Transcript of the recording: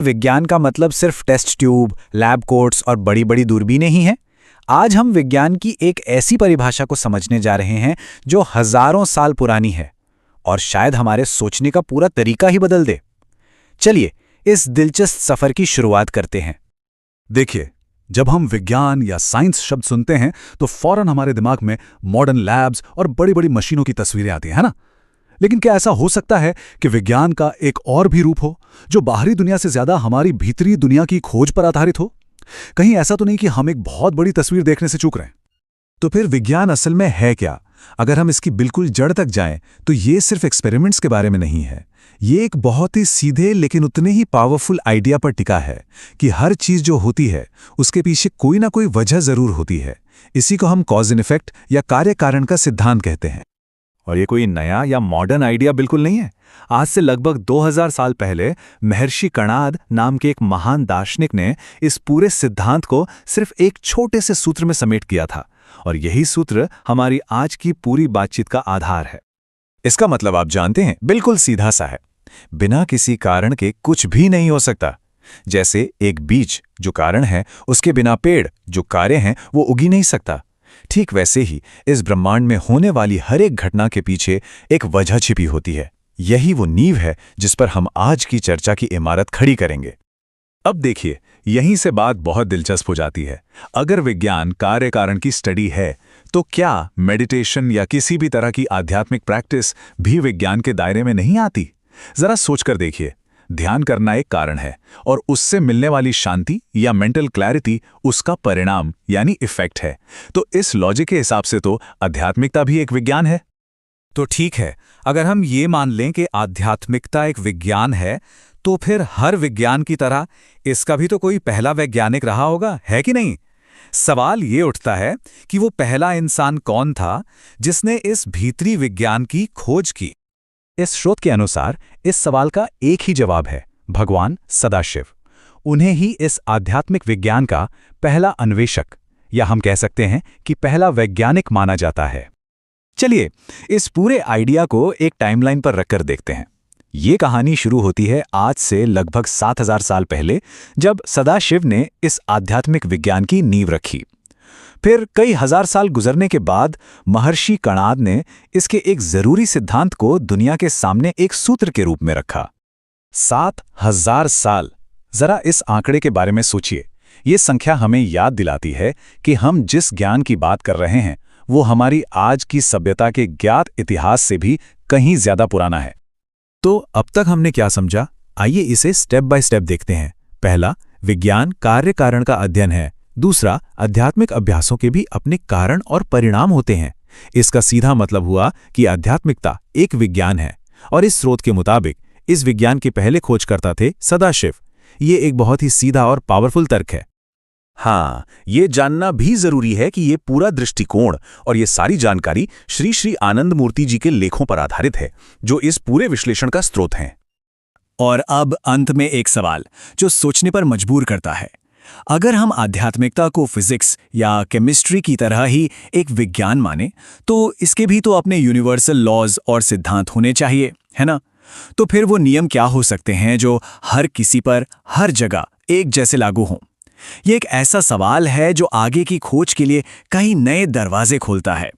विज्ञान का मतलब सिर्फ टेस्ट ट्यूब, लैब कोट्स और बड़ी बड़ी दूरबीनें ही हैं। आज हम विज्ञान की एक ऐसी परिभाषा को समझने जा रहे हैं जो हजारों साल पुरानी है और शायद हमारे सोचने का पूरा तरीका ही बदल दे। चलिए इस दिलचस्प सफर की शुरुआत करते हैं। देखिए, जब हम विज्ञान या साइंस शब्द सुनते हैं तो फौरन हमारे दिमाग में मॉडर्न लैब्स और बड़ी बड़ी मशीनों की तस्वीरें आती हैं, है ना? लेकिन क्या ऐसा हो सकता है कि विज्ञान का एक और भी रूप हो जो बाहरी दुनिया से ज्यादा हमारी भीतरी दुनिया की खोज पर आधारित हो? कहीं ऐसा तो नहीं कि हम एक बहुत बड़ी तस्वीर देखने से चूक रहे हैं? तो फिर विज्ञान असल में है क्या? अगर हम इसकी बिल्कुल जड़ तक जाएं तो ये सिर्फ एक्सपेरिमेंट्स के बारे में नहीं है। ये एक बहुत ही सीधे लेकिन उतने ही पावरफुल आइडिया पर टिका है कि हर चीज जो होती है उसके पीछे कोई ना कोई वजह जरूर होती है। इसी को हम कॉज एंड इफेक्ट या कार्य कारण का सिद्धांत कहते हैं। और ये कोई नया या मॉडर्न आइडिया बिल्कुल नहीं है। आज से लगभग 2000 साल पहले महर्षि कणाद नाम के एक महान दार्शनिक ने इस पूरे सिद्धांत को सिर्फ एक छोटे से सूत्र में समेट किया था, और यही सूत्र हमारी आज की पूरी बातचीत का आधार है। इसका मतलब आप जानते हैं, बिल्कुल सीधा सा है। बिना किसी कारण के कुछ भी नहीं हो सकता। जैसे एक बीज जो कारण है, उसके बिना पेड़ जो कार्य हैं वो उगी नहीं सकता। ठीक वैसे ही इस ब्रह्मांड में होने वाली हर एक घटना के पीछे एक वजह छिपी होती है। यही वो नींव है जिस पर हम आज की चर्चा की इमारत खड़ी करेंगे। अब देखिए, यहीं से बात बहुत दिलचस्प हो जाती है। अगर विज्ञान कार्य कारण की स्टडी है तो क्या मेडिटेशन या किसी भी तरह की आध्यात्मिक प्रैक्टिस भी विज्ञान के दायरे में नहीं आती? जरा सोचकर देखिए, ध्यान करना एक कारण है और उससे मिलने वाली शांति या मेंटल क्लैरिटी उसका परिणाम यानी इफेक्ट है। तो इस लॉजिक के हिसाब से तो आध्यात्मिकता भी एक विज्ञान है। तो ठीक है, अगर हम ये मान लें कि आध्यात्मिकता एक विज्ञान है, तो फिर हर विज्ञान की तरह इसका भी तो कोई पहला वैज्ञानिक रहा होगा, है कि नहीं? सवाल ये उठता है कि वो पहला इंसान कौन था जिसने इस भीतरी विज्ञान की खोज की। इस स्रोत के अनुसार इस सवाल का एक ही जवाब है, भगवान सदाशिव। उन्हें ही इस आध्यात्मिक विज्ञान का पहला अन्वेषक, या हम कह सकते हैं कि पहला वैज्ञानिक माना जाता है। चलिए इस पूरे आइडिया को एक टाइमलाइन पर रखकर देखते हैं। ये कहानी शुरू होती है आज से लगभग 7000 साल पहले, जब सदाशिव ने इस आध्यात्मिक विज्ञान की नींव रखी। फिर कई हजार साल गुजरने के बाद महर्षि कणाद ने इसके एक जरूरी सिद्धांत को दुनिया के सामने एक सूत्र के रूप में रखा। 7000 साल! जरा इस आंकड़े के बारे में सोचिए। ये संख्या हमें याद दिलाती है कि हम जिस ज्ञान की बात कर रहे हैं वो हमारी आज की सभ्यता के ज्ञात इतिहास से भी कहीं ज्यादा पुराना है। तो अब तक हमने क्या समझा? आइए इसे स्टेप बाय स्टेप देखते हैं। पहला, विज्ञान कार्य कारण का अध्ययन है। दूसरा, आध्यात्मिक अभ्यासों के भी अपने कारण और परिणाम होते हैं। इसका सीधा मतलब हुआ कि आध्यात्मिकता एक विज्ञान है, और इस स्रोत के मुताबिक इस विज्ञान के पहले खोजकर्ता थे सदाशिव। ये एक बहुत ही सीधा और पावरफुल तर्क है। हाँ, ये जानना भी जरूरी है कि ये पूरा दृष्टिकोण और ये सारी जानकारी श्री श्री आनंद मूर्ति जी के लेखों पर आधारित है, जो इस पूरे विश्लेषण का स्रोत हैं। और अब अंत में एक सवाल जो सोचने पर मजबूर करता है। अगर हम आध्यात्मिकता को फिजिक्स या केमिस्ट्री की तरह ही एक विज्ञान माने, तो इसके भी तो अपने यूनिवर्सल लॉज और सिद्धांत होने चाहिए, है ना? तो फिर वो नियम क्या हो सकते हैं जो हर किसी पर हर जगह एक जैसे लागू हों? ये एक ऐसा सवाल है जो आगे की खोज के लिए कई नए दरवाजे खोलता है।